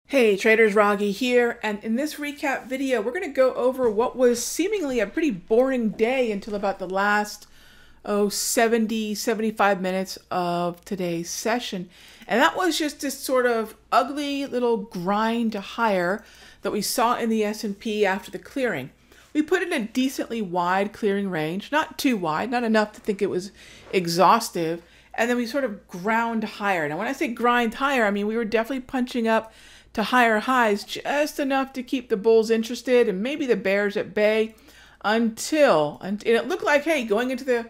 Hey traders, Raghee here, and in this recap video we're going to go over what was seemingly a pretty boring day until about the last 75 minutes of today's session. And that was just this sort of ugly little grind higher that we saw in the S&P after the clearing. We put in a decently wide clearing range, not too wide, not enough to think it was exhaustive, and then we sort of ground higher. Now when I say grind higher, I mean we were definitely punching up to higher highs, just enough to keep the bulls interested and maybe the bears at bay and it looked like, hey, going into the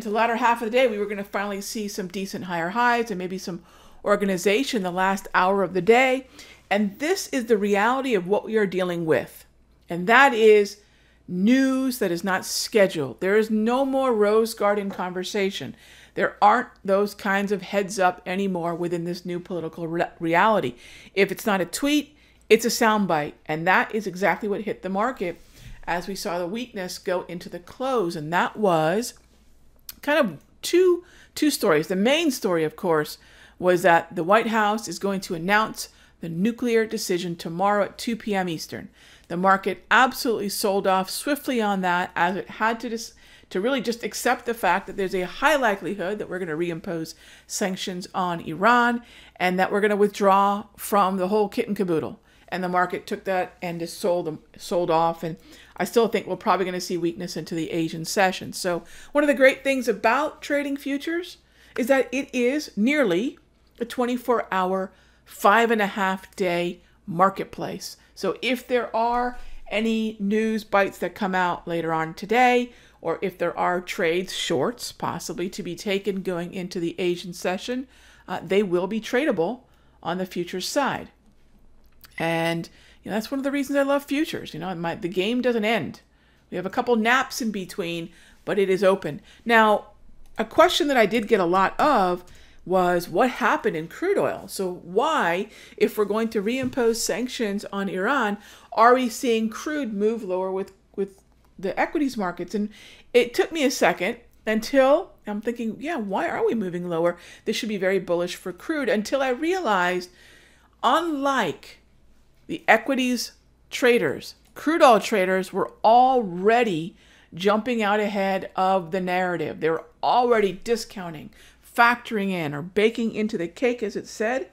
latter half of the day, we were going to finally see some decent higher highs and maybe some organization the last hour of the day. And this is the reality of what we are dealing with. And that is news that is not scheduled. There is no more rose garden conversation. There aren't those kinds of heads up anymore within this new political reality. If it's not a tweet, it's a soundbite. And that is exactly what hit the market as we saw the weakness go into the close. And that was kind of two stories. The main story, of course, was that the White House is going to announce the nuclear decision tomorrow at 2 p.m. Eastern. The market absolutely sold off swiftly on that, as it had to really just accept the fact that there's a high likelihood that we're going to reimpose sanctions on Iran and that we're going to withdraw from the whole kit and caboodle. And the market took that and just sold off. And I still think we're probably going to see weakness into the Asian session. So one of the great things about trading futures is that it is nearly a 24-hour, 5.5-day marketplace. So if there are any news bites that come out later on today, or if there are trades, shorts, possibly to be taken going into the Asian session, they will be tradable on the futures side. And that's one of the reasons I love futures. The game doesn't end. We have a couple naps in between, but it is open. Now, a question that I did get a lot of was what happened in crude oil? So why, if we're going to reimpose sanctions on Iran, are we seeing crude move lower with the equities markets? And it took me a second until I'm thinking, yeah, why are we moving lower? This should be very bullish for crude, until I realized, unlike the equities traders, crude oil traders were already jumping out ahead of the narrative. They were already discounting, factoring in, or baking into the cake, as it said,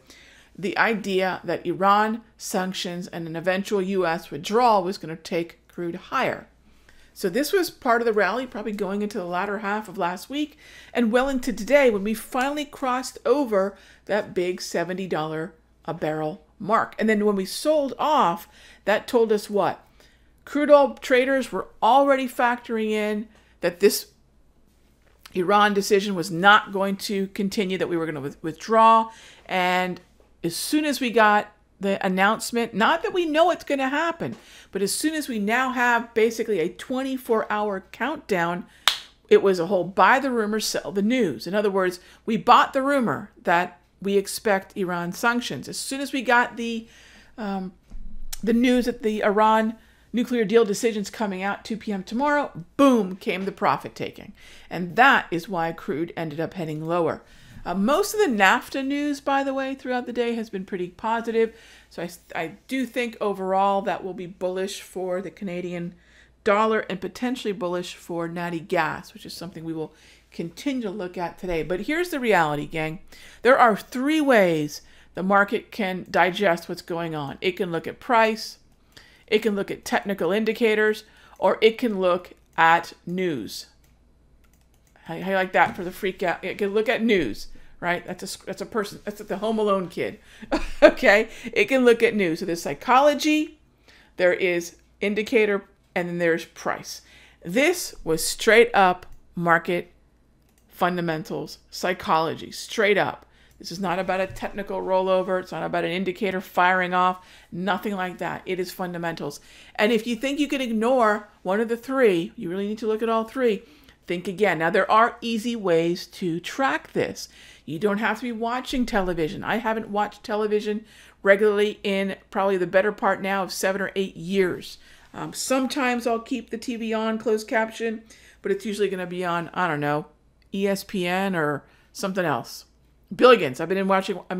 the idea that Iran sanctions and an eventual U.S. withdrawal was going to take crude higher. So this was part of the rally, probably going into the latter half of last week and well into today, when we finally crossed over that big $70 a barrel mark. And then when we sold off, that told us what? Crude oil traders were already factoring in that this Iran decision was not going to continue, that we were going to withdraw. And as soon as we got the announcement, not that we know it's going to happen, but as soon as we now have basically a 24-hour countdown, it was a whole buy the rumor, sell the news. In other words, we bought the rumor that we expect Iran sanctions. As soon as we got the news that the Iran nuclear deal decision's coming out 2 p.m. tomorrow, boom, came the profit taking. And that is why crude ended up heading lower. Most of the NAFTA news, by the way, throughout the day has been pretty positive. So I do think overall that will be bullish for the Canadian dollar and potentially bullish for natty gas, which is something we will continue to look at today. But here's the reality, gang. There are three ways the market can digest what's going on. It can look at price, it can look at technical indicators, or it can look at news. How you like that for the freak out? It can look at news, right? That's a person. That's the Home Alone kid. Okay, it can look at news. So there's psychology, there is indicator, and then there's price. This was straight up market fundamentals, psychology, straight up. This is not about a technical rollover. It's not about an indicator firing off. Nothing like that. It is fundamentals. And if you think you can ignore one of the three, you really need to look at all three. Think again. Now, there are easy ways to track this. You don't have to be watching television. I haven't watched television regularly in probably the better part now of 7 or 8 years. Sometimes I'll keep the TV on, closed caption, but it's usually going to be on, I don't know, ESPN or something else. Billions. I'm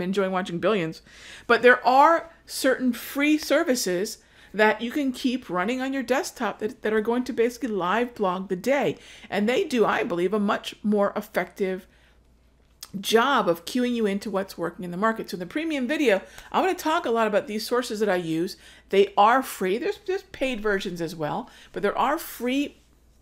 enjoying watching Billions. But there are certain free services that you can keep running on your desktop that are going to basically live blog the day. And they do, I believe, a much more effective job of cueing you into what's working in the market. So in the premium video, I'm going to talk a lot about these sources that I use. They are free. There's paid versions as well, but there are free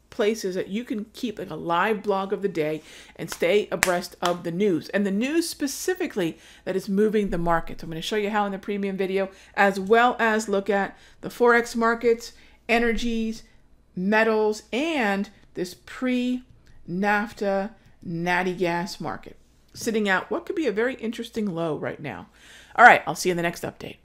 places that you can keep like a live blog of the day and stay abreast of the news, and the news specifically that is moving the market. So I'm going to show you how in the premium video, as well as look at the Forex markets, energies, metals, and this pre-NAFTA natty gas market sitting out what could be a very interesting low right now. All right, I'll see you in the next update.